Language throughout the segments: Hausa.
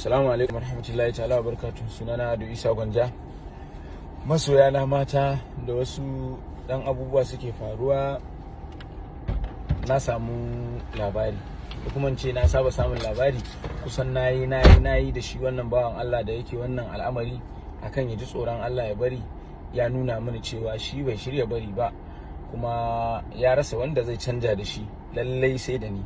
Assalamu alaikum warahmatullahi ta'ala wabarakatuh. Sunana Ado Isa Gwanja. Masoya na mata da wasu dan abubuwa suke faruwa, na samu labari da kuma ce na saba samun labari kusan nayi da shi wannan bawan Allah da yake wannan al'amari akan ya ji tsoron Allah ya bari. Ya nuna mini cewa shi bai shirya bari ba, kuma ya rasa wanda zai canja da shi, lallai sai da ni.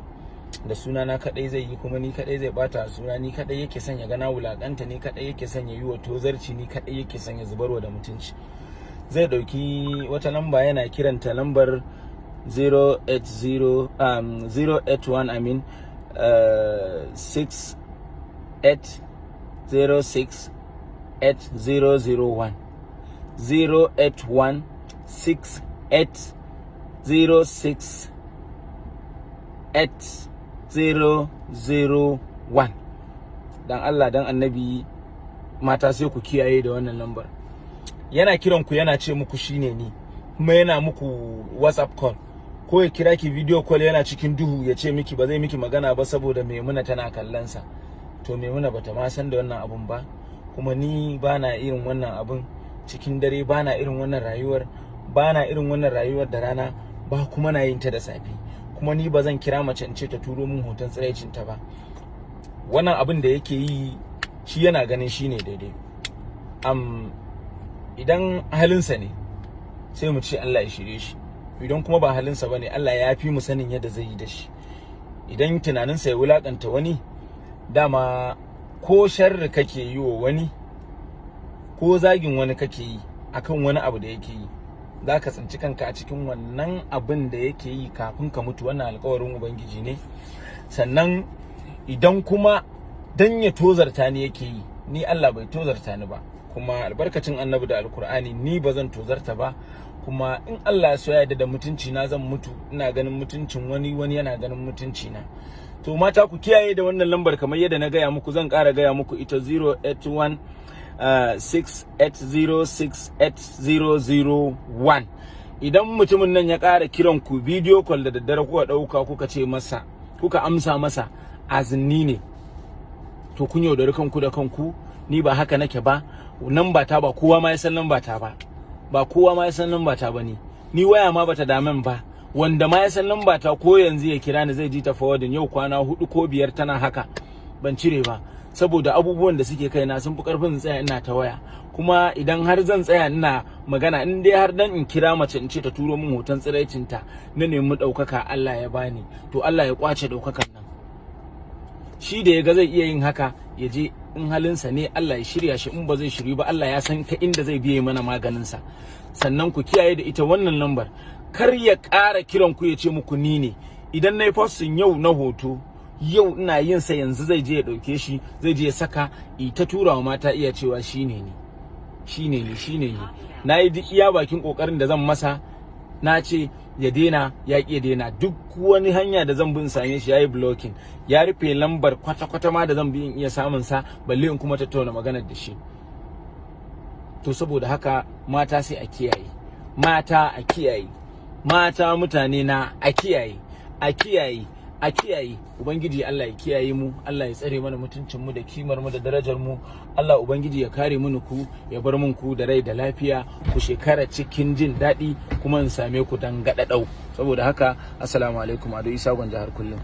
Da suna na kadai zai yi, kuma ni kadai zai bata suna, ni kadai yake son ya ga na wulakanta, ni kadai yake son ya yi wa tozarci, ni kadai yake son ya zubarwa da mutunci. Zai dauki wata lamba yana kiranta lambar 081 I mean 6806 8001 081 6806 8001. Dan Allah dan Annabi mata sai ku kiyaye da wannan lambar. Yana kiran ku yana ce muku shine ni, kuma yana muku WhatsApp call, ko ya kira ki video call yana cikin duhu ya ce miki ba zai miki magana ba saboda Maimuna tana kallon sa. To Maimuna bata ma san da wannan abun ba, kuma ni bana irin wannan abun cikin dare, bana irin wannan rayuwar da rana, ba kuma na yin ta da safe. Kuma ni ba zan kira mace in ce ta turo min hoton tsiraicin ta ba. Wannan abin da yake yi shi yana ganin shi ne daidai. Idan halinsa ne sai mu ce Allah ya shirye shi, idan kuma ba halinsa bane Allah ya fi mu sanin yadda zai yi da shi. Idan tunaninsa ya wulakanta wani, dama ko sharri kake yi wa wani ko zagin wani kake yi akan wani abu da yake yi, za ka tsinci kanka a cikin wannan abin da yake yi kafin ka mutu. Wannan alƙawarin Ubangiji ne. Sannan idan kuma dan ya tozarta ni yake yi, ni Allah bai tozarta ni ba, kuma albarkacin Annabi da Alkur'ani ni ba zan tozarta ba. Kuma in Allah ya so ya yarda da mutunci na zan mutu ina ganin mutuncin wani yana ganin mutunci na. To mata ku kiyaye da wannan lambar, kamar yadda na gaya muku, zan ƙara gaya muku ita 081 68068001. Idan mutumin nan ya ƙara kiran ku video call da daddare kuka ɗauka kuka ce masa, kuka amsa masa azinni ne, to kun yaudari kanku da kanku. Ni ba haka nake ba, namba ta ba kowa ma ya san namba ta ba, kowa ma ya san namba ta ba. Ni waya ma bata damen ba, wanda ma ya san namba ta ko yanzu ya kira ni zai ji ta forwarding. Yau kwana 4 ko 5 tana haka ban cire ba, saboda abubuwan da suke kaina sun fi karfin tsaya ina ta waya. Kuma idan har zan tsaya ina magana, in dai har dan in kira mace in ce ta turo min hoton tsiraicinta na nemi ɗaukaka Allah ya bani, to Allah ya kwace ɗaukakan nan. Shi da ya ga zai iya yin haka ya je, in halinsa ne Allah ya shirya shi, in ba zai shiryu ba Allah ya san ka inda zai biye mana maganinsa. Sannan ku kiyaye da ita wannan lambar, kar ya ƙara kiran ku ya ce muku ni ne. Idan na yi postin yau na hoto, yau ina yin sa yanzu zai je ya dauke shi, zai je ya saka ita turawa mata iya cewa shine ni. Na yi duk iya bakin kokarin da zan masa, na ce ya daina, ya ƙi ya daina. Duk wani hanya da zan bi in same shi yayi blocking, ya rufe lambar kwata-kwata ma da zan bi in iya samun sa, balle in kuma tattauna maganar da shi. To saboda haka mata sai a kiyaye, mata a kiyaye, mata mutane na a kiyaye. Ubangiji Allah ya kiyaye mu, Allah ya tsare mana mutuncin mu da kimar mu da darajar mu. Allah Ubangiji ya kare mu ku, ya bar mun ku da rai da lafiya, ku shekara cikin jin daɗi, kuma in same ku dan gaɗaɗau. Saboda haka assalamu alaikum. Ado Isa Gwanja har kullum.